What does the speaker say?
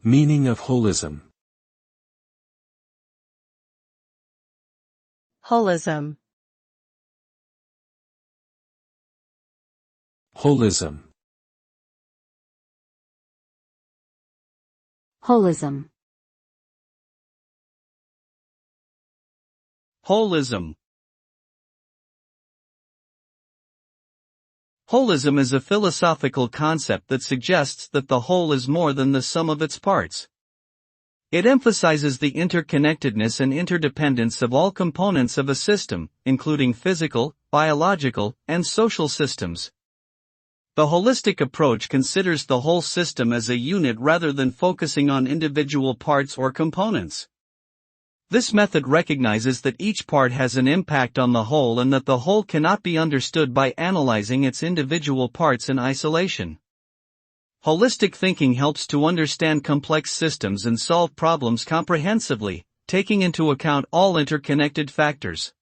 Meaning of holism. Holism. Holism. Holism. Holism. Holism is a philosophical concept that suggests that the whole is more than the sum of its parts. It emphasizes the interconnectedness and interdependence of all components of a system, including physical, biological, and social systems. The holistic approach considers the whole system as a unit rather than focusing on individual parts or components. This method recognizes that each part has an impact on the whole and that the whole cannot be understood by analyzing its individual parts in isolation. Holistic thinking helps to understand complex systems and solve problems comprehensively, taking into account all interconnected factors.